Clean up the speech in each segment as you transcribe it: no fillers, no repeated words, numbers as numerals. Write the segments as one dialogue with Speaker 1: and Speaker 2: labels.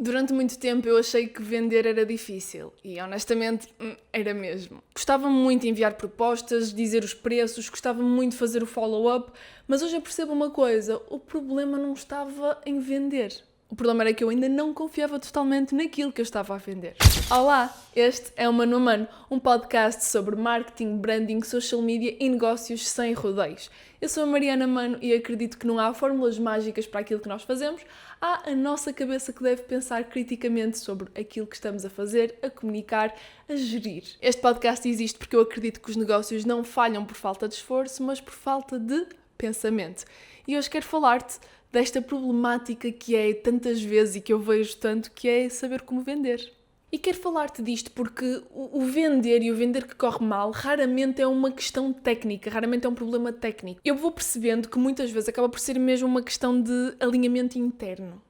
Speaker 1: Durante muito tempo eu achei que vender era difícil e honestamente era mesmo. Gostava muito de enviar propostas, dizer os preços, gostava muito de fazer o follow-up, mas hoje eu percebo uma coisa, o problema não estava em vender. O problema era que eu ainda não confiava totalmente naquilo que eu estava a vender. Olá, este é o Mano a Mano, um podcast sobre marketing, branding, social media e negócios sem rodeios. Eu sou a Mariana Mano e acredito que não há fórmulas mágicas para aquilo que nós fazemos, há a nossa cabeça que deve pensar criticamente sobre aquilo que estamos a fazer, a comunicar, a gerir. Este podcast existe porque eu acredito que os negócios não falham por falta de esforço, mas por falta de pensamento. E hoje quero falar-te desta problemática que é tantas vezes e que eu vejo tanto, que é saber como vender. E quero falar-te disto porque o vender e o vender que corre mal raramente é uma questão técnica, raramente é um problema técnico. Eu vou percebendo que muitas vezes acaba por ser mesmo uma questão de alinhamento interno.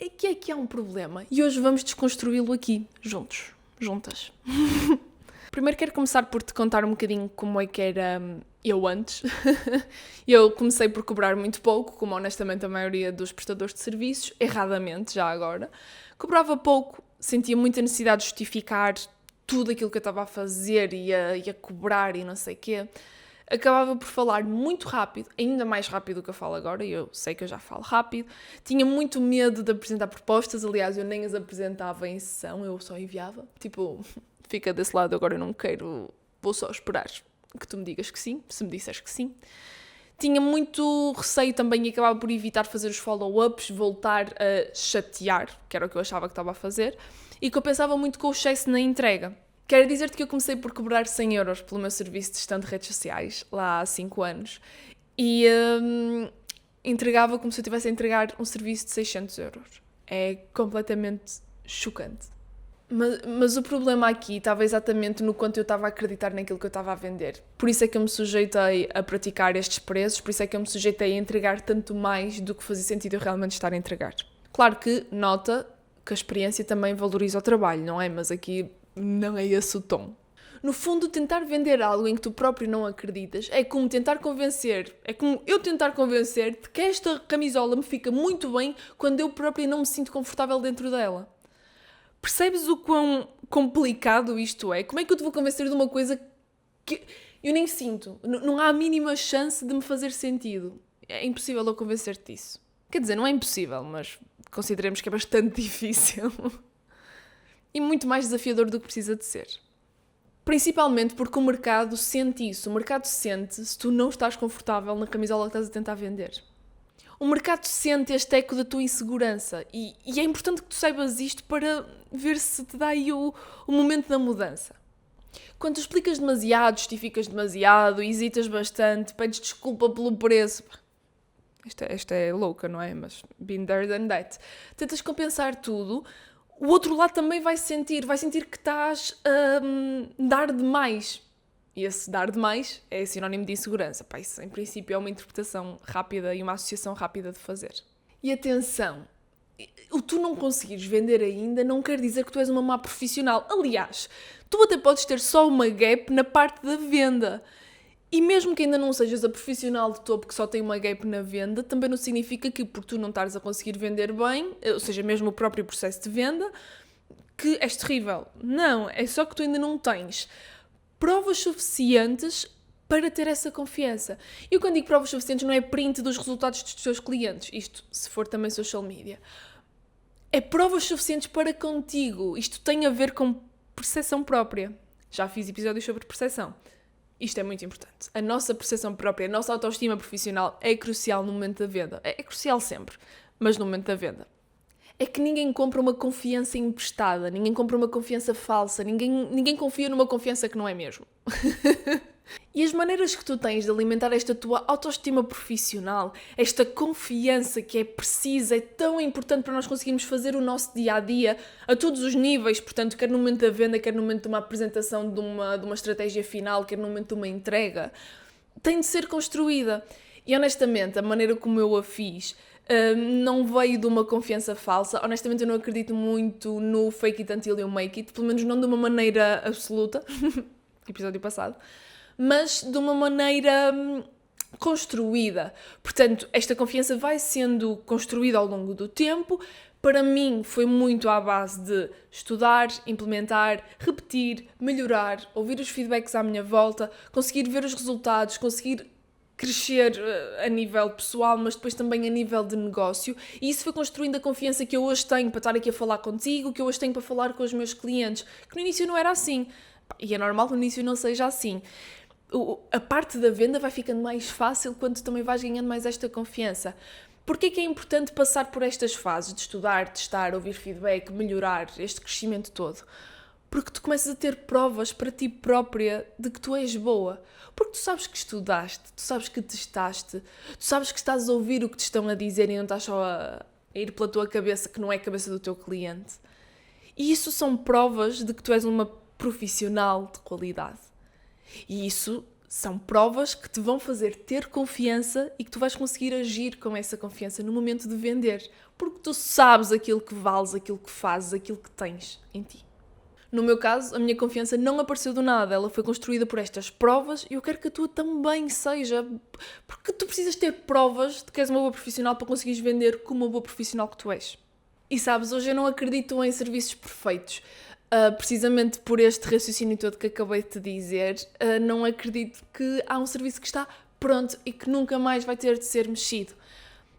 Speaker 1: É que há um problema e hoje vamos desconstruí-lo aqui, juntas. Primeiro quero começar por te contar um bocadinho como é que era eu antes. Eu comecei por cobrar muito pouco, como honestamente a maioria dos prestadores de serviços, erradamente já agora. Cobrava pouco, sentia muita necessidade de justificar tudo aquilo que eu estava a fazer e a cobrar e não sei o quê. Acabava por falar muito rápido, ainda mais rápido do que eu falo agora, e eu sei que eu já falo rápido. Tinha muito medo de apresentar propostas, aliás, eu nem as apresentava em sessão, eu só enviava. Tipo, fica desse lado, agora eu não quero, vou só esperar que tu me digas que sim, se me disseres que sim. Tinha muito receio também e acabava por evitar fazer os follow-ups, voltar a chatear, que era o que eu achava que estava a fazer, e que eu pensava muito com o excesso na entrega. Quero dizer-te que eu comecei por cobrar 100 euros pelo meu serviço de gestão de redes sociais, lá há 5 anos, e entregava como se eu estivesse a entregar um serviço de 600 euros. É completamente chocante. Mas o problema aqui estava exatamente no quanto eu estava a acreditar naquilo que eu estava a vender. Por isso é que eu me sujeitei a praticar estes preços, por isso é que eu me sujeitei a entregar tanto mais do que fazia sentido eu realmente estar a entregar. Claro que nota que a experiência também valoriza o trabalho, não é? Mas aqui não é esse o tom. No fundo, tentar vender algo em que tu próprio não acreditas é como eu tentar convencer-te que esta camisola me fica muito bem quando eu própria não me sinto confortável dentro dela. Percebes o quão complicado isto é? Como é que eu te vou convencer de uma coisa que eu nem sinto? Não há a mínima chance de me fazer sentido. É impossível eu convencer-te disso. Quer dizer, não é impossível, mas consideremos que é bastante difícil. E muito mais desafiador do que precisa de ser. Principalmente porque o mercado sente isso. O mercado sente se tu não estás confortável na camisola que estás a tentar vender. O mercado sente este eco da tua insegurança e é importante que tu saibas isto para ver se te dá aí o momento da mudança. Quando tu explicas demasiado, justificas demasiado, hesitas bastante, pedes desculpa pelo preço. Esta é louca, não é? Mas been there than that. Tentas compensar tudo, o outro lado também vai sentir que estás a dar demais. E esse dar demais é sinónimo de insegurança. Pá, isso, em princípio, é uma interpretação rápida e uma associação rápida de fazer. E atenção, o tu não conseguires vender ainda não quer dizer que tu és uma má profissional. Aliás, tu até podes ter só uma gap na parte da venda. E mesmo que ainda não sejas a profissional de topo que só tem uma gap na venda, também não significa que por tu não estares a conseguir vender bem, ou seja, mesmo o próprio processo de venda, que és terrível. Não, é só que tu ainda não tens provas suficientes para ter essa confiança. E quando digo provas suficientes não é print dos resultados dos teus clientes, isto se for também social media. É provas suficientes para contigo. Isto tem a ver com percepção própria. Já fiz episódios sobre percepção. Isto é muito importante. A nossa percepção própria, a nossa autoestima profissional é crucial no momento da venda. É crucial sempre, mas no momento da venda. É que ninguém compra uma confiança emprestada, ninguém compra uma confiança falsa, ninguém confia numa confiança que não é mesmo. E as maneiras que tu tens de alimentar esta tua autoestima profissional, esta confiança que é precisa, é tão importante para nós conseguirmos fazer o nosso dia-a-dia a todos os níveis, portanto, quer no momento da venda, quer no momento de uma apresentação de uma estratégia final, quer no momento de uma entrega, tem de ser construída. E honestamente, a maneira como eu a fiz não veio de uma confiança falsa. Honestamente, eu não acredito muito no fake it until you make it, pelo menos não de uma maneira absoluta, episódio passado, mas de uma maneira construída. Portanto, esta confiança vai sendo construída ao longo do tempo, para mim foi muito à base de estudar, implementar, repetir, melhorar, ouvir os feedbacks à minha volta, conseguir ver os resultados, conseguir crescer a nível pessoal, mas depois também a nível de negócio, e isso foi construindo a confiança que eu hoje tenho para estar aqui a falar contigo, que eu hoje tenho para falar com os meus clientes, que no início não era assim, e é normal que no início não seja assim. A parte da venda vai ficando mais fácil quando tu também vais ganhando mais esta confiança. Porquê que é importante passar por estas fases de estudar, testar, ouvir feedback, melhorar, este crescimento todo? Porque tu começas a ter provas para ti própria de que tu és boa. Porque tu sabes que estudaste, tu sabes que testaste, tu sabes que estás a ouvir o que te estão a dizer e não estás só a ir pela tua cabeça, que não é a cabeça do teu cliente. E isso são provas de que tu és uma profissional de qualidade. E isso são provas que te vão fazer ter confiança e que tu vais conseguir agir com essa confiança no momento de vender. Porque tu sabes aquilo que vales, aquilo que fazes, aquilo que tens em ti. No meu caso, a minha confiança não apareceu do nada, ela foi construída por estas provas e eu quero que a tua também seja, porque tu precisas ter provas de que és uma boa profissional para conseguires vender como uma boa profissional que tu és. E sabes, hoje eu não acredito em serviços perfeitos, precisamente por este raciocínio todo que acabei de te dizer, não acredito que há um serviço que está pronto e que nunca mais vai ter de ser mexido.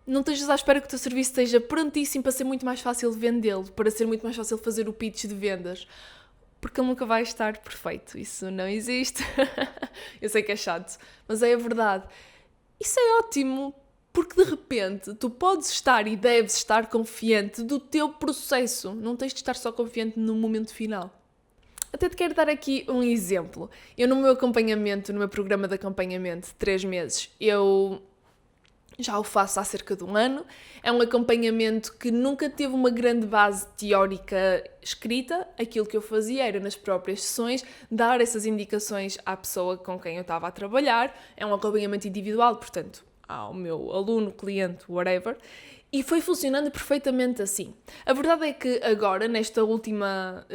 Speaker 1: Não estejas à espera que o teu serviço esteja prontíssimo para ser muito mais fácil vendê-lo, para ser muito mais fácil fazer o pitch de vendas. Porque ele nunca vai estar perfeito. Isso não existe. Eu sei que é chato, mas é a verdade. Isso é ótimo, porque de repente tu podes estar e deves estar confiante do teu processo. Não tens de estar só confiante no momento final. Até te quero dar aqui um exemplo. Eu no meu acompanhamento, no meu programa de acompanhamento de 3 meses, eu já o faço há cerca de 1 ano. É um acompanhamento que nunca teve uma grande base teórica escrita. Aquilo que eu fazia era, nas próprias sessões, dar essas indicações à pessoa com quem eu estava a trabalhar. É um acompanhamento individual, portanto, ao meu aluno, cliente, whatever. E foi funcionando perfeitamente assim. A verdade é que agora, nesta última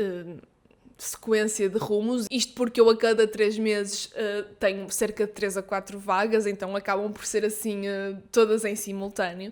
Speaker 1: sequência de rumos, isto porque eu a cada 3 meses tenho cerca de 3 a 4 vagas, então acabam por ser assim todas em simultâneo,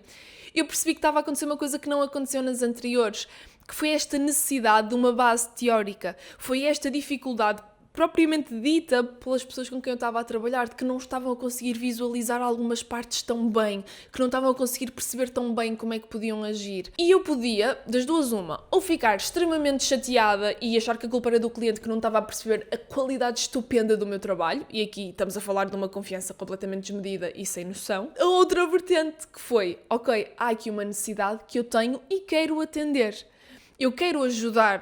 Speaker 1: eu percebi que estava a acontecer uma coisa que não aconteceu nas anteriores, que foi esta necessidade de uma base teórica, foi esta dificuldade propriamente dita pelas pessoas com quem eu estava a trabalhar, de que não estavam a conseguir visualizar algumas partes tão bem, que não estavam a conseguir perceber tão bem como é que podiam agir. E eu podia, das duas uma, ou ficar extremamente chateada e achar que a culpa era do cliente que não estava a perceber a qualidade estupenda do meu trabalho, e aqui estamos a falar de uma confiança completamente desmedida e sem noção. A outra vertente que foi, ok, há aqui uma necessidade que eu tenho e quero atender. Eu quero ajudar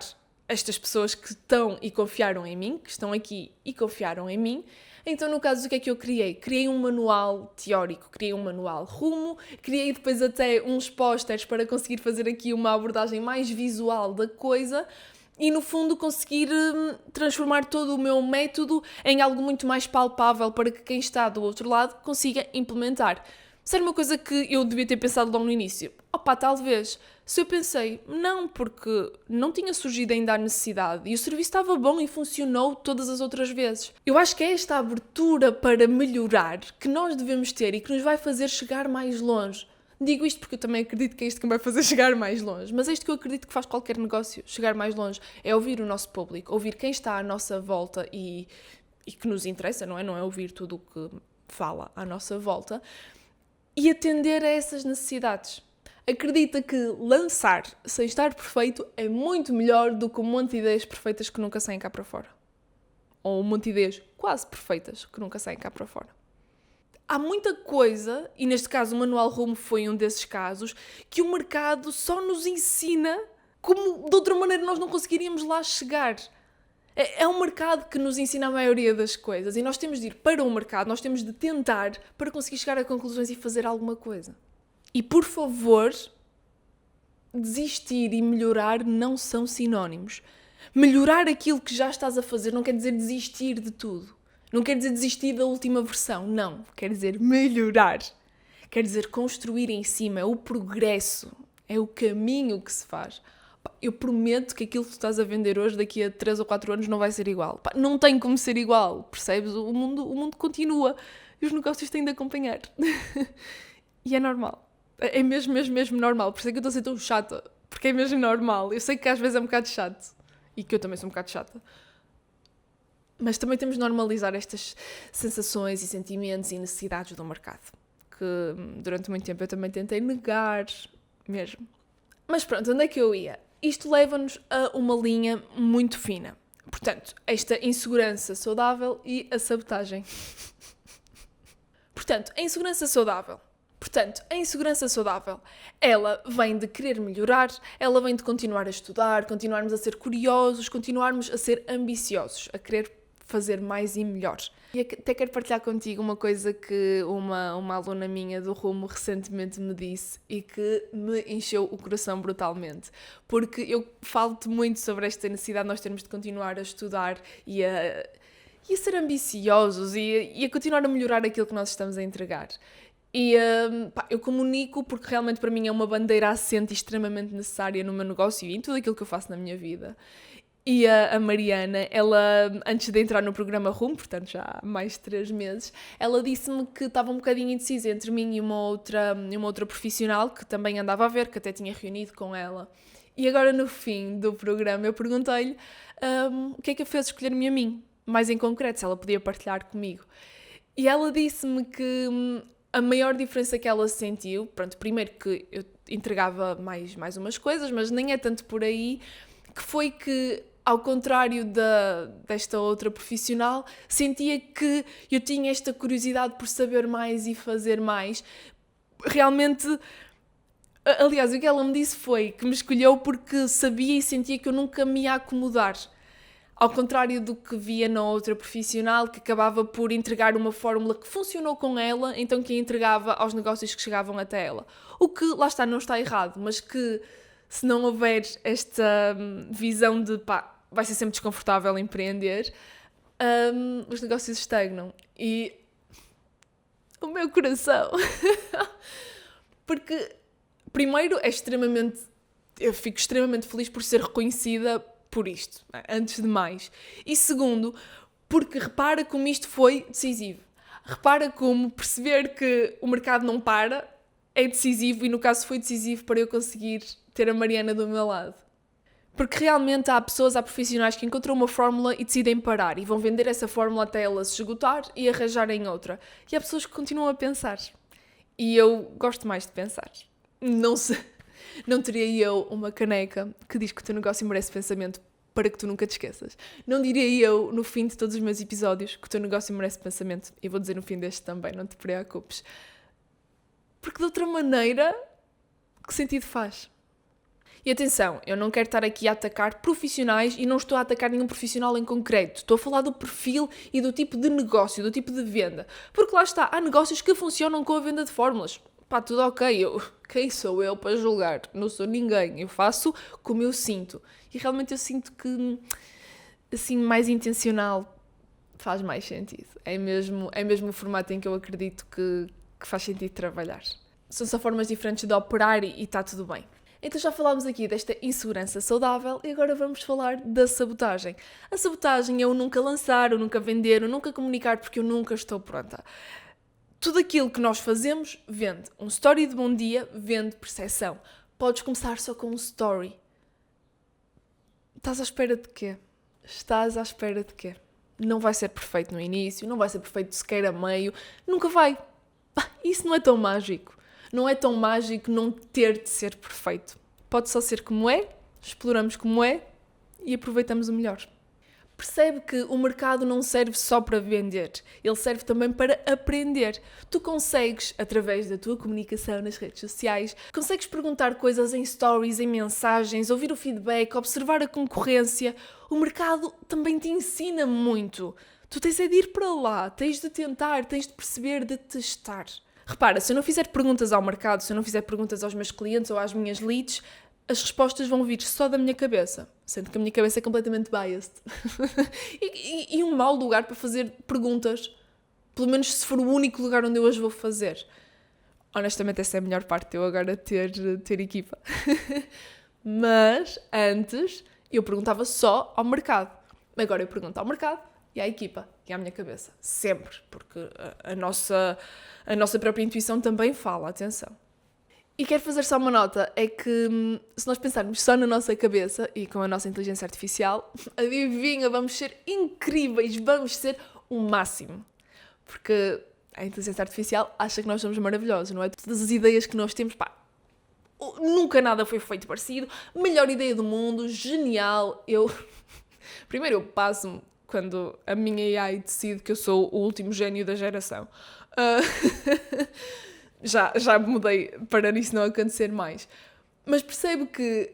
Speaker 1: estas pessoas que estão e confiaram em mim, que estão aqui e confiaram em mim. Então, no caso, o que é que eu criei? Criei um manual teórico, criei um manual rumo, criei depois até uns pósteres para conseguir fazer aqui uma abordagem mais visual da coisa e, no fundo, conseguir transformar todo o meu método em algo muito mais palpável para que quem está do outro lado consiga implementar. Se era uma coisa que eu devia ter pensado logo no início, talvez. Se eu pensei, não, porque não tinha surgido ainda a necessidade e o serviço estava bom e funcionou todas as outras vezes. Eu acho que é esta abertura para melhorar que nós devemos ter e que nos vai fazer chegar mais longe. Digo isto porque eu também acredito que é isto que me vai fazer chegar mais longe, mas é isto que eu acredito que faz qualquer negócio chegar mais longe, é ouvir o nosso público, ouvir quem está à nossa volta e que nos interessa, não é? Não é ouvir tudo o que fala à nossa volta e atender a essas necessidades. Acredita que lançar sem estar perfeito é muito melhor do que um monte de ideias perfeitas que nunca saem cá para fora. Ou um monte de ideias quase perfeitas que nunca saem cá para fora. Há muita coisa, e neste caso o Manual Rumo foi um desses casos, que o mercado só nos ensina como de outra maneira nós não conseguiríamos lá chegar. É um mercado que nos ensina a maioria das coisas e nós temos de ir para o mercado, nós temos de tentar para conseguir chegar a conclusões e fazer alguma coisa. E, por favor, desistir e melhorar não são sinónimos. Melhorar aquilo que já estás a fazer não quer dizer desistir de tudo. Não quer dizer desistir da última versão. Não. Quer dizer melhorar. Quer dizer construir em cima. É o progresso. É o caminho que se faz. Eu prometo que aquilo que tu estás a vender hoje, daqui a 3 ou 4 anos, não vai ser igual. Não tem como ser igual. Percebes? O mundo continua. E os negócios têm de acompanhar. E é normal. É mesmo normal. Por isso é que eu estou a ser tão chata. porque é mesmo normal. Eu sei que às vezes é um bocado chato, e que eu também sou um bocado chata, mas também temos de normalizar estas sensações e sentimentos e necessidades do mercado, que durante muito tempo eu também tentei negar mesmo. Mas pronto, onde é que eu ia? Isto leva-nos a uma linha muito fina. Portanto, esta insegurança saudável e a sabotagem. Portanto, a insegurança saudável, ela vem de querer melhorar, ela vem de continuar a estudar, continuarmos a ser curiosos, continuarmos a ser ambiciosos, a querer fazer mais e melhor. E até quero partilhar contigo uma coisa que uma aluna minha do Rumo recentemente me disse e que me encheu o coração brutalmente. Porque eu falo-te muito sobre esta necessidade de nós termos de continuar a estudar e a ser ambiciosos e a continuar a melhorar aquilo que nós estamos a entregar. E eu comunico porque realmente para mim é uma bandeira assente extremamente necessária no meu negócio e em tudo aquilo que eu faço na minha vida. E a Mariana, ela, antes de entrar no programa Rumo, portanto já há mais de 3 meses, ela disse-me que estava um bocadinho indecisa entre mim e uma outra profissional que também andava a ver, que até tinha reunido com ela. E agora no fim do programa eu perguntei-lhe o que é que a fez escolher-me a mim, mais em concreto, se ela podia partilhar comigo. E ela disse-me que a maior diferença que ela sentiu, pronto, primeiro que eu entregava mais umas coisas, mas nem é tanto por aí, que foi que, ao contrário desta outra profissional, sentia que eu tinha esta curiosidade por saber mais e fazer mais. Realmente, aliás, o que ela me disse foi que me escolheu porque sabia e sentia que eu nunca me ia acomodar. Ao contrário do que via na outra profissional, que acabava por entregar uma fórmula que funcionou com ela, então que a entregava aos negócios que chegavam até ela. O que, lá está, não está errado, mas que se não houver esta visão de vai ser sempre desconfortável empreender, os negócios estagnam. E o meu coração... Porque, primeiro, eu fico extremamente feliz por ser reconhecida por isto, antes de mais. E segundo, porque repara como isto foi decisivo. Repara como perceber que o mercado não para é decisivo e, no caso, foi decisivo para eu conseguir ter a Mariana do meu lado. Porque realmente há profissionais que encontram uma fórmula e decidem parar e vão vender essa fórmula até ela se esgotar e arranjarem outra. E há pessoas que continuam a pensar. E eu gosto mais de pensar. Não teria eu uma caneca que diz que o teu negócio merece pensamento para que tu nunca te esqueças. Não diria eu, no fim de todos os meus episódios, que o teu negócio merece pensamento. E vou dizer no fim deste também, não te preocupes. Porque de outra maneira, que sentido faz? E atenção, eu não quero estar aqui a atacar profissionais e não estou a atacar nenhum profissional em concreto. Estou a falar do perfil e do tipo de negócio, do tipo de venda. Porque lá está, há negócios que funcionam com a venda de fórmulas. Tudo ok, quem sou eu para julgar? Não sou ninguém, eu faço como eu sinto. E realmente eu sinto que, assim, mais intencional faz mais sentido. É mesmo o formato em que eu acredito que faz sentido trabalhar. São só formas diferentes de operar e está tudo bem. Então já falámos aqui desta insegurança saudável e agora vamos falar da sabotagem. A sabotagem é o nunca lançar, o nunca vender, o nunca comunicar porque eu nunca estou pronta. Tudo aquilo que nós fazemos vende. Um story de bom dia vende percepção. Podes começar só com um story. Estás à espera de quê? Estás à espera de quê? Não vai ser perfeito no início, não vai ser perfeito sequer a meio, nunca vai. Isso não é tão mágico. Não é tão mágico não ter de ser perfeito. Pode só ser como é, exploramos como é e aproveitamos o melhor. Percebe que o mercado não serve só para vender, ele serve também para aprender. Tu consegues, através da tua comunicação nas redes sociais, consegues perguntar coisas em stories, em mensagens, ouvir o feedback, observar a concorrência. O mercado também te ensina muito. Tu tens de ir para lá, tens de tentar, tens de perceber, de testar. Repara, se eu não fizer perguntas ao mercado, se eu não fizer perguntas aos meus clientes ou às minhas leads, as respostas vão vir só da minha cabeça, sendo que a minha cabeça é completamente biased. e um mau lugar para fazer perguntas, pelo menos se for o único lugar onde eu as vou fazer. Honestamente, essa é a melhor parte de eu agora ter equipa. Mas, antes, eu perguntava só ao mercado. Agora eu pergunto ao mercado e à equipa e à minha cabeça. Sempre, porque a nossa própria intuição também fala, atenção. E quero fazer só uma nota, é que se nós pensarmos só na nossa cabeça e com a nossa inteligência artificial, adivinha, vamos ser incríveis, vamos ser o máximo. Porque a inteligência artificial acha que nós somos maravilhosos, não é? Todas as ideias que nós temos, pá, nunca nada foi feito parecido, melhor ideia do mundo, genial. Primeiro eu passo-me quando a minha AI decide que eu sou o último gênio da geração. Já mudei para isso não acontecer mais. Mas percebo que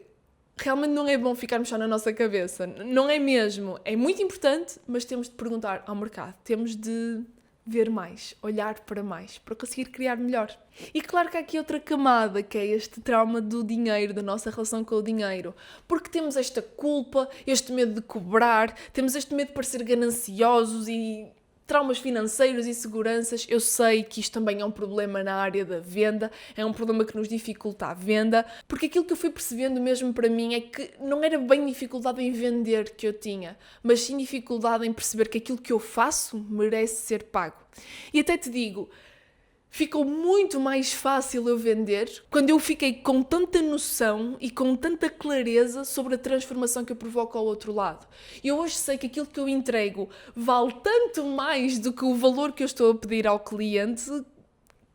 Speaker 1: realmente não é bom ficarmos só na nossa cabeça. Não é mesmo. É muito importante, mas temos de perguntar ao mercado. Temos de ver mais, olhar para mais, para conseguir criar melhor. E claro que há aqui outra camada, que é este trauma do dinheiro, da nossa relação com o dinheiro. Porque temos esta culpa, este medo de cobrar, temos este medo de parecer gananciosos e traumas financeiros e seguranças. Eu sei que isto também é um problema na área da venda, é um problema que nos dificulta a venda, porque aquilo que eu fui percebendo mesmo para mim é que não era bem dificuldade em vender que eu tinha, mas sim dificuldade em perceber que aquilo que eu faço merece ser pago. E até te digo, ficou muito mais fácil eu vender quando eu fiquei com tanta noção e com tanta clareza sobre a transformação que eu provoco ao outro lado. Eu hoje sei que aquilo que eu entrego vale tanto mais do que o valor que eu estou a pedir ao cliente,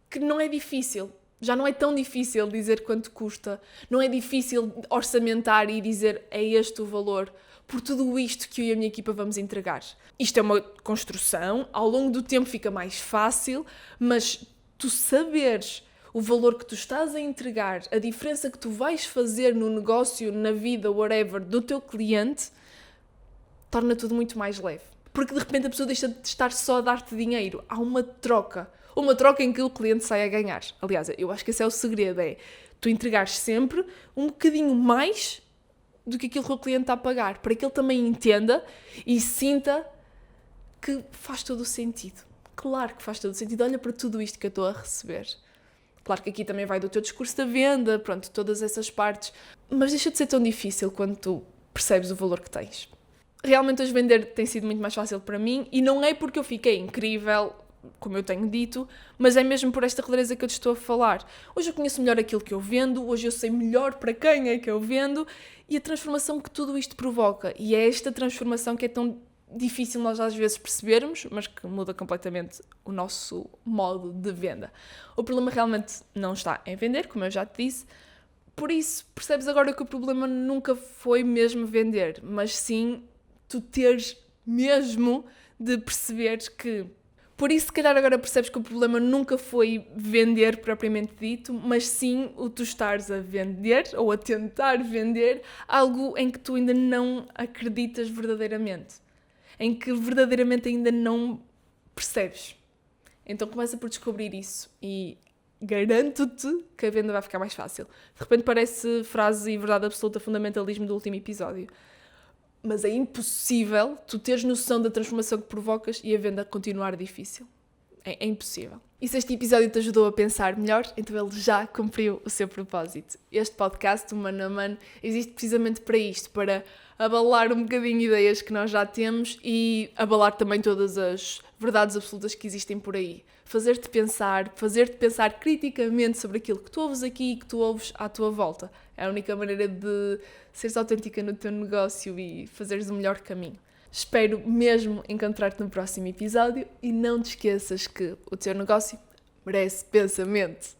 Speaker 1: que não é difícil. Já não é tão difícil dizer quanto custa. Não é difícil orçamentar e dizer é este o valor por tudo isto que eu e a minha equipa vamos entregar. Isto é uma construção, ao longo do tempo fica mais fácil, mas tu saberes o valor que tu estás a entregar, a diferença que tu vais fazer no negócio, na vida, whatever, do teu cliente, torna tudo muito mais leve. Porque de repente a pessoa deixa de estar só a dar-te dinheiro. Há uma troca em que o cliente sai a ganhar. Aliás, eu acho que esse é o segredo, é tu entregares sempre um bocadinho mais do que aquilo que o cliente está a pagar, para que ele também entenda e sinta que faz todo o sentido. Claro que faz todo o sentido. Olha para tudo isto que eu estou a receber. Claro que aqui também vai do teu discurso da venda, pronto, todas essas partes. Mas deixa de ser tão difícil quando tu percebes o valor que tens. Realmente hoje vender tem sido muito mais fácil para mim e não é porque eu fiquei incrível, como eu tenho dito, mas é mesmo por esta clareza que eu te estou a falar. Hoje eu conheço melhor aquilo que eu vendo, hoje eu sei melhor para quem é que eu vendo e a transformação que tudo isto provoca. E é esta transformação que é tão difícil nós às vezes percebermos, mas que muda completamente o nosso modo de venda. O problema realmente não está em vender, como eu já te disse, por isso percebes agora que o problema nunca foi mesmo vender, mas sim tu teres mesmo de perceber que... Por isso, se calhar agora percebes que o problema nunca foi vender propriamente dito, mas sim o tu estares a vender ou a tentar vender algo em que tu ainda não acreditas verdadeiramente. Em que verdadeiramente ainda não percebes. Então começa por descobrir isso e garanto-te que a venda vai ficar mais fácil. De repente parece frase e verdade absoluta fundamentalismo do último episódio. Mas é impossível tu teres noção da transformação que provocas e a venda continuar difícil. É impossível. E se este episódio te ajudou a pensar melhor, então ele já cumpriu o seu propósito. Este podcast, o Mano a Mano, existe precisamente para isto, para abalar um bocadinho ideias que nós já temos e abalar também todas as verdades absolutas que existem por aí. Fazer-te pensar criticamente sobre aquilo que tu ouves aqui e que tu ouves à tua volta. É a única maneira de seres autêntica no teu negócio e fazeres o melhor caminho. Espero mesmo encontrar-te no próximo episódio e não te esqueças que o teu negócio merece pensamento.